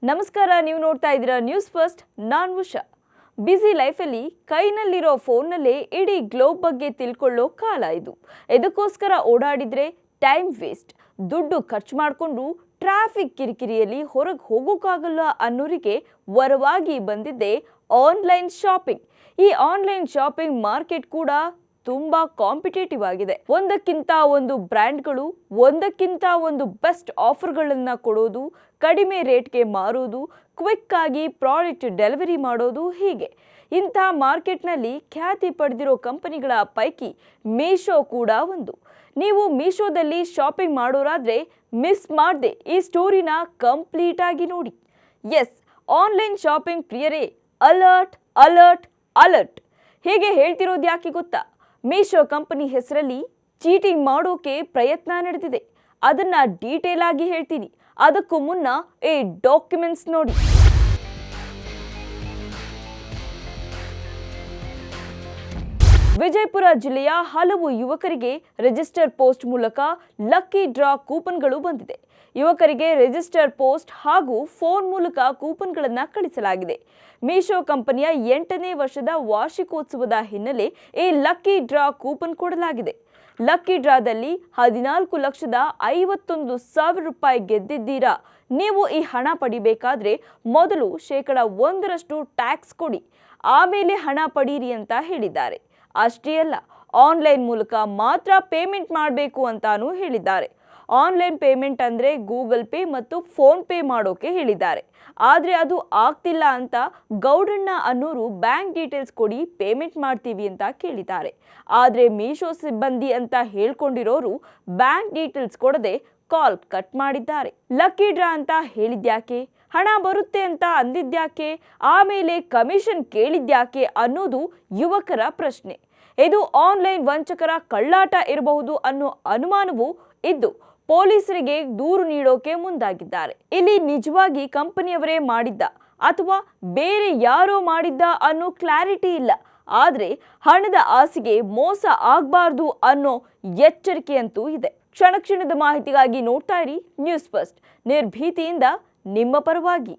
ನಮಸ್ಕಾರ, ನೀವು ನೋಡ್ತಾ ಇದ್ದೀರಾ ನ್ಯೂಸ್ ಫಸ್ಟ್. ನಾನು ಉಷಾ. ಬ್ಯುಸಿ ಲೈಫಲ್ಲಿ ಕೈನಲ್ಲಿರೋ ಫೋನ್ನಲ್ಲೇ ಇಡೀ ಗ್ಲೋಬ್ ಬಗ್ಗೆ ತಿಳ್ಕೊಳ್ಳೋ ಕಾಲ ಇದು. ಇದಕ್ಕೋಸ್ಕರ ಓಡಾಡಿದ್ರೆ ಟೈಮ್ ವೇಸ್ಟ್, ದುಡ್ಡು ಖರ್ಚು ಮಾಡಿಕೊಂಡು ಟ್ರಾಫಿಕ್ ಕಿರಿಕಿರಿಯಲ್ಲಿ ಹೊರಗೆ ಹೋಗೋಕ್ಕಾಗಲ್ಲ ಅನ್ನೋರಿಗೆ ವರವಾಗಿ ಬಂದಿದ್ದೆ ಆನ್ಲೈನ್ ಶಾಪಿಂಗ್. ಈ ಆನ್ಲೈನ್ ಶಾಪಿಂಗ್ ಮಾರ್ಕೆಟ್ ಕೂಡ ತುಂಬಾ ಕಾಂಪಿಟೇಟಿವ್ ಆಗಿದೆ. ಒಂದಕ್ಕಿಂತ ಒಂದು ಬ್ರ್ಯಾಂಡ್ಗಳು, ಒಂದಕ್ಕಿಂತ ಒಂದು ಬೆಸ್ಟ್ ಆಫರ್ಗಳನ್ನ ಕೊಡೋದು, ಕಡಿಮೆ ರೇಟ್ಗೆ ಮಾರೋದು, ಕ್ವಿಕ್ ಆಗಿ ಪ್ರಾಡಕ್ಟ್ ಡೆಲಿವರಿ ಮಾಡೋದು, ಹೀಗೆ ಇಂಥ ಮಾರ್ಕೆಟ್ನಲ್ಲಿ ಖ್ಯಾತಿ ಪಡೆದಿರೋ ಕಂಪನಿಗಳ ಪೈಕಿ ಮೀಶೋ ಕೂಡ ಒಂದು. ನೀವು ಮೀಶೋದಲ್ಲಿ ಶಾಪಿಂಗ್ ಮಾಡೋರಾದ್ರೆ ಮಿಸ್ ಮಾಡದೆ ಈ ಸ್ಟೋರಿನ ಕಂಪ್ಲೀಟ್ ಆಗಿ ನೋಡಿ. ಎಸ್, ಆನ್ಲೈನ್ ಶಾಪಿಂಗ್ ಪ್ರಿಯರೇ, ಅಲರ್ಟ್ ಅಲರ್ಟ್ ಅಲರ್ಟ್ ಹೇಗೆ ಹೇಳ್ತಿರೋದು ಯಾಕೆ ಗೊತ್ತಾ? ಮೀಶೋ ಕಂಪನಿ ಹೆಸರಲ್ಲಿ ಚೀಟಿಂಗ್ ಮಾಡೋಕೆ ಪ್ರಯತ್ನ ನಡೆದಿದೆ. ಅದನ್ನ ಡೀಟೇಲ್ ಆಗಿ ಹೇಳ್ತೀನಿ. ಅದಕ್ಕೂ ಮುನ್ನ ಈ ಡಾಕ್ಯುಮೆಂಟ್ಸ್ ನೋಡಿ. ವಿಜಯಪುರ ಜಿಲ್ಲೆಯ ಹಲವು ಯುವಕರಿಗೆ ರಿಜಿಸ್ಟರ್ ಪೋಸ್ಟ್ ಮೂಲಕ ಲಕ್ಕಿ ಡ್ರಾ ಕೂಪನ್ಗಳು ಬಂದಿದೆ. ಯುವಕರಿಗೆ ರಿಜಿಸ್ಟರ್ ಪೋಸ್ಟ್ ಹಾಗೂ ಫೋನ್ ಮೂಲಕ ಕೂಪನ್ಗಳನ್ನು ಕಳಿಸಲಾಗಿದೆ. ಮೀಶೋ ಕಂಪನಿಯ 8ನೇ ವರ್ಷದ ವಾರ್ಷಿಕೋತ್ಸವದ ಹಿನ್ನೆಲೆ ಈ ಲಕ್ಕಿ ಡ್ರಾ ಕೂಪನ್ ಕೊಡಲಾಗಿದೆ. ಲಕ್ಕಿ ಡ್ರಾದಲ್ಲಿ 14,51,000 ರೂಪಾಯಿ ಗೆದ್ದಿದ್ದೀರಾ? ನೀವು ಈ ಹಣ ಪಡಿಬೇಕಾದ್ರೆ ಮೊದಲು 1% ಟ್ಯಾಕ್ಸ್ ಕೊಡಿ, ಆಮೇಲೆ ಹಣ ಪಡೀರಿ ಅಂತ ಹೇಳಿದ್ದಾರೆ. ಅಷ್ಟೇ ಅಲ್ಲ, ಆನ್ಲೈನ್ ಮೂಲಕ ಮಾತ್ರ ಪೇಮೆಂಟ್ ಮಾಡಬೇಕು ಅಂತಾನೂ ಹೇಳಿದ್ದಾರೆ. ಆನ್ಲೈನ್ ಪೇಮೆಂಟ್ ಅಂದರೆ ಗೂಗಲ್ ಪೇ ಮತ್ತು ಫೋನ್ ಪೇ ಮಾಡೋಕೆ ಹೇಳಿದ್ದಾರೆ. ಆದರೆ ಅದು ಆಗ್ತಿಲ್ಲ ಅಂತ ಗೌಡಣ್ಣ ಅನ್ನೋರು ಬ್ಯಾಂಕ್ ಡೀಟೇಲ್ಸ್ ಕೊಡಿ, ಪೇಮೆಂಟ್ ಮಾಡ್ತೀವಿ ಅಂತ ಕೇಳಿದ್ದಾರೆ. ಆದರೆ ಮೀಶೋ ಸಿಬ್ಬಂದಿ ಅಂತ ಹೇಳ್ಕೊಂಡಿರೋರು ಬ್ಯಾಂಕ್ ಡೀಟೇಲ್ಸ್ ಕೊಡದೆ ಕಾಲ್ ಕಟ್ ಮಾಡಿದ್ದಾರೆ. ಲಕ್ಕಿ ಡ್ರಾ ಅಂತ ಹೇಳಿದ್ಯಾಕೆ, ಹಣ ಬರುತ್ತೆ ಅಂತ ಅಂದಿದ್ಯಾಕೆ, ಆಮೇಲೆ ಕಮಿಷನ್ ಕೇಳಿದ್ಯಾಕೆ ಅನ್ನೋದು ಯುವಕರ ಪ್ರಶ್ನೆ. ಇದು ಆನ್ಲೈನ್ ವಂಚಕರ ಕಳ್ಳಾಟ ಇರಬಹುದು ಅನ್ನೋ ಅನುಮಾನವೂ ಇದ್ದು ಪೊಲೀಸರಿಗೆ ದೂರು ನೀಡೋಕೆ ಮುಂದಾಗಿದ್ದಾರೆ. ಇಲ್ಲಿ ನಿಜವಾಗಿ ಕಂಪನಿಯವರೇ ಮಾಡಿದ್ದ ಅಥವಾ ಬೇರೆ ಯಾರೋ ಮಾಡಿದ್ದ ಅನ್ನೋ ಕ್ಲಾರಿಟಿ ಇಲ್ಲ. ಆದರೆ ಹಣದ ಆಸೆಗೆ ಮೋಸ ಆಗಬಾರ್ದು ಅನ್ನೋ ಎಚ್ಚರಿಕೆಯಂತೂ ಇದೆ. ಕ್ಷಣ ಕ್ಷಣದ ಮಾಹಿತಿಗಾಗಿ ನೋಡ್ತಾ ಇರಿ ನ್ಯೂಸ್ ಫಸ್ಟ್, ನಿರ್ಭೀತಿಯಿಂದ ನಿಮ್ಮ ಪರವಾಗಿ.